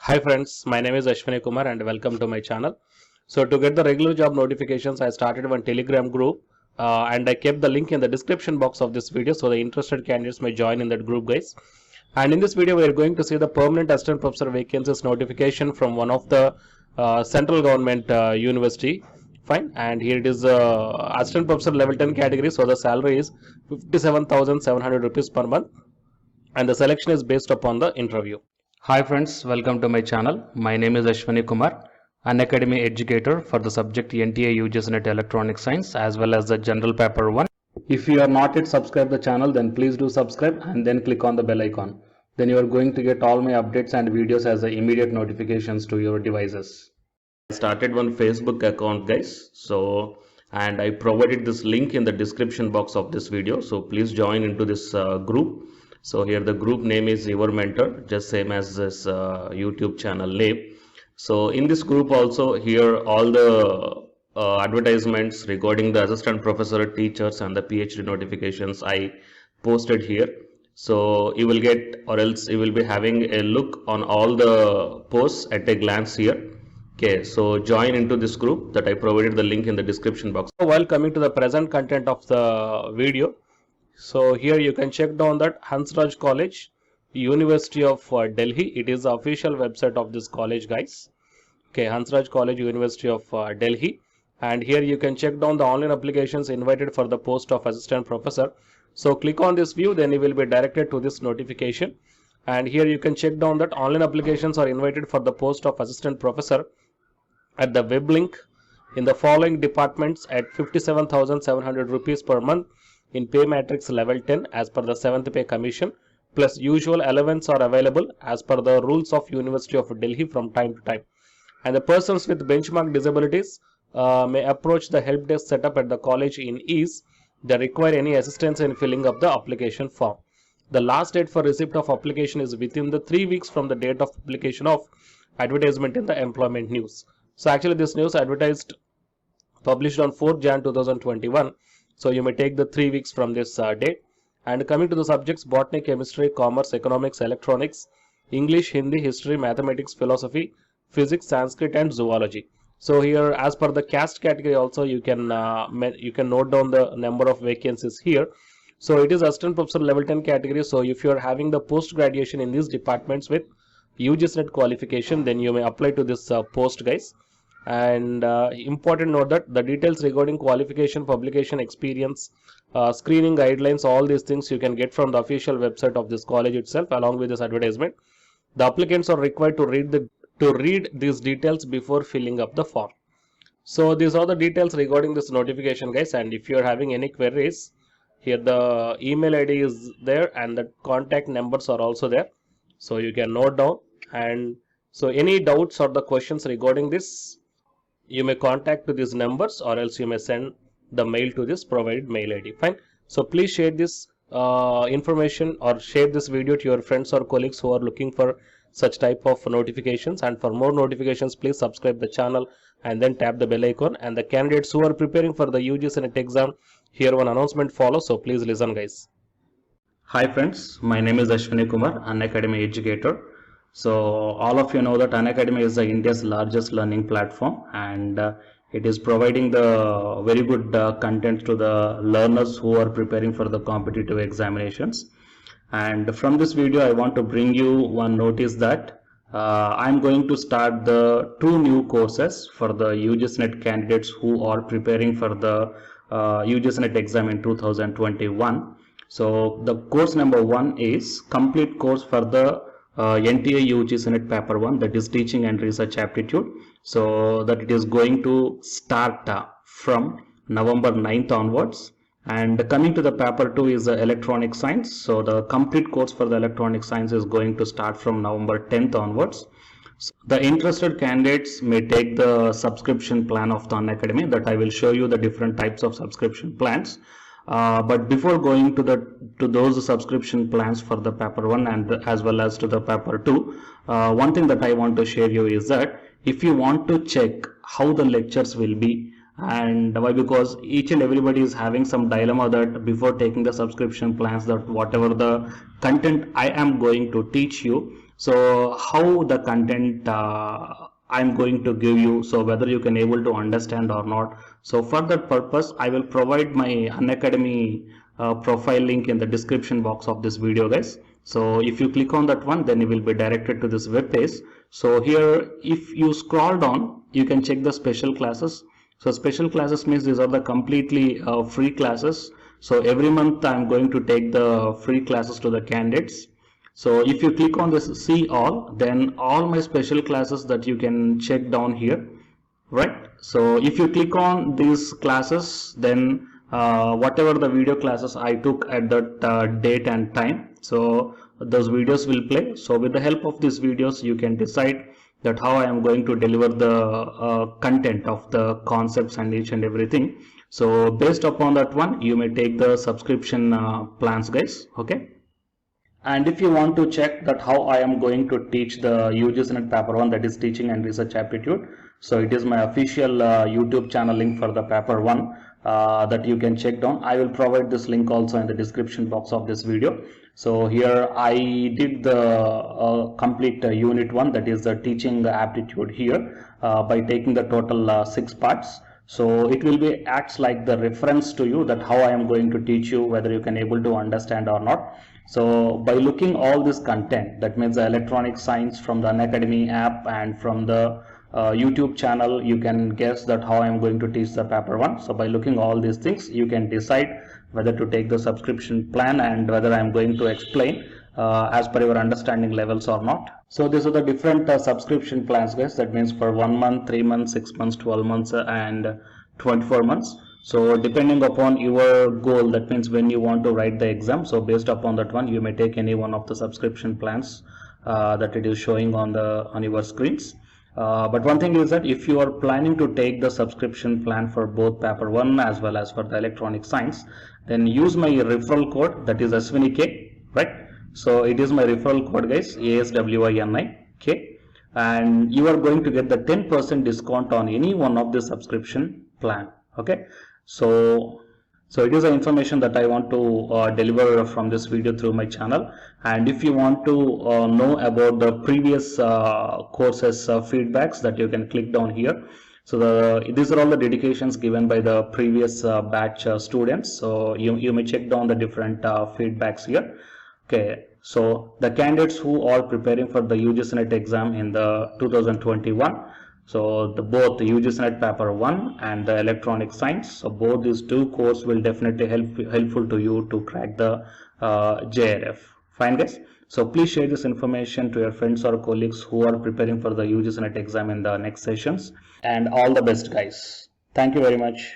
Hi friends, my name is Ashwani Kumar and welcome to my channel. So to get the regular job notifications, I started one Telegram group and I kept the link in the description box of this video so the interested candidates may join in that group, guys. And in this video, we are going to see the permanent assistant professor vacancies notification from one of the central government university. Fine, and here it is assistant professor level 10 category. So the salary is 57,700 rupees per month and the selection is based upon the interview. Hi friends, welcome to my channel. My name is Ashwani Kumar, an academy educator for the subject NTA UGS Net Electronic Science as well as the General Paper 1. If you are not yet subscribed the channel, then please do subscribe and then click on the bell icon. Then you are going to get all my updates and videos as the immediate notifications to your devices. I started one Facebook account, guys. And I provided this link in the description box of this video. So please join into this group. So here the group name is Your Mentor, just same as this YouTube channel name. So in this group also here all the advertisements regarding the assistant professor, teachers and the PhD notifications I posted here. So you will get, or else you will be having a look on all the posts at a glance here. Okay, so join into this group that I provided the link in the description box. So while coming to the present content of the video, so here you can check down that Hansraj College, University of Delhi. It is the official website of this college, guys. Okay, Hansraj College, University of Delhi. And here you can check down the online applications invited for the post of assistant professor. So click on this view, then you will be directed to this notification. And here you can check down that online applications are invited for the post of assistant professor at the web link in the following departments at 57,700 rupees per month in pay matrix level 10 as per the 7th pay commission, plus usual allowance are available as per the rules of University of Delhi from time to time. And the persons with benchmark disabilities may approach the help desk set up at the college in ease. They require any assistance in filling up the application form. The last date for receipt of application is within the 3 weeks from the date of publication of advertisement in the employment news. So actually this news published on 4th Jan 2021. So you may take the 3 weeks from this date. And coming to the subjects, botany, chemistry, commerce, economics, electronics, English, Hindi, history, mathematics, philosophy, physics, Sanskrit and zoology. So here as per the caste category also you can note down the number of vacancies here. So it is assistant professor level 10 category. So if you are having the post graduation in these departments with UGS Net qualification, then you may apply to this post, guys. And important note that the details regarding qualification, publication, experience, screening guidelines, all these things you can get from the official website of this college itself along with this advertisement. The applicants are required to read these details before filling up the form. So these are the details regarding this notification, guys. And if you are having any queries, here the email ID is there and the contact numbers are also there. So you can note down. And so any doubts or the questions regarding this, you may contact to these numbers or else you may send the mail to this provided mail ID. Fine. So please share this information or share this video to your friends or colleagues who are looking for such type of notifications. And for more notifications, please subscribe the channel and then tap the bell icon. And the candidates who are preparing for the UGS Net exam, here one announcement follows. So please listen, guys. Hi friends, my name is Ashwani Kumar, an academy educator. So all of you know that Unacademy is India's largest learning platform, and it is providing the very good content to the learners who are preparing for the competitive examinations. And from this video I want to bring you one notice that I'm going to start the 2 new courses for the UGS Net candidates who are preparing for the UGS Net exam in 2021. So the course number 1 is complete course for the NTA UGS Net paper 1, that is teaching and research aptitude. So that it is going to start from November 9th onwards. And coming to the paper 2 is the electronic science. So the complete course for the electronic science is going to start from November 10th onwards. So the interested candidates may take the subscription plan of the Unacademy, that I will show you the different types of subscription plans. But before going to those subscription plans for the paper 1 and as well as to the paper 2, one thing that I want to share you is that if you want to check how the lectures will be, and why, because each and everybody is having some dilemma that before taking the subscription plans, that whatever the content I am going to teach you, So how the content I'm going to give you, so whether you can able to understand or not. So for that purpose, I will provide my Unacademy profile link in the description box of this video, guys. So if you click on that one, then you will be directed to this web page. So here, if you scroll down, you can check the special classes. So special classes means these are the completely free classes. So every month I'm going to take the free classes to the candidates. So if you click on this see all, then all my special classes that you can check down here, right? So if you click on these classes, then whatever the video classes I took at that date and time, so those videos will play. So with the help of these videos, you can decide that how I am going to deliver the content of the concepts and each and everything. So based upon that one, you may take the subscription plans, guys. Okay. And if you want to check that how I am going to teach the UGC NET paper 1, that is teaching and research aptitude, so it is my official YouTube channel link for the paper 1 that you can check down. I will provide this link also in the description box of this video. So here I did the complete unit 1, that is the teaching aptitude here by taking the total 6 parts. So it will be acts like the reference to you that how I am going to teach you, whether you can able to understand or not. So by looking all this content, that means the electronic science from the Unacademy app and from the YouTube channel, you can guess that how I am going to teach the paper 1. So by looking all these things, you can decide whether to take the subscription plan and whether I am going to explain as per your understanding levels or not. So these are the different subscription plans, guys. That means for 1 month, 3 months, 6 months, 12 months and 24 months. So depending upon your goal, that means when you want to write the exam, so based upon that one, you may take any one of the subscription plans that it is showing on your screens. But one thing is that if you are planning to take the subscription plan for both paper 1 as well as for the electronic science, then use my referral code, that is ASWINIK, right? So it is my referral code, guys, ASWINIK, and you are going to get the 10% discount on any one of the subscription plan. Okay, so it is the information that I want to deliver from this video through my channel. And if you want to know about the previous courses feedbacks, that you can click down here. So these are all the dedications given by the previous batch students. So you may check down the different feedbacks here. Okay, so the candidates who are preparing for the UGC NET exam in the 2021, so both the UGC NET paper 1 and the electronic science, so both these two courses will definitely helpful to you to crack the JRF. Fine, guys. So please share this information to your friends or colleagues who are preparing for the UGC NET exam in the next sessions. And all the best, guys. Thank you very much.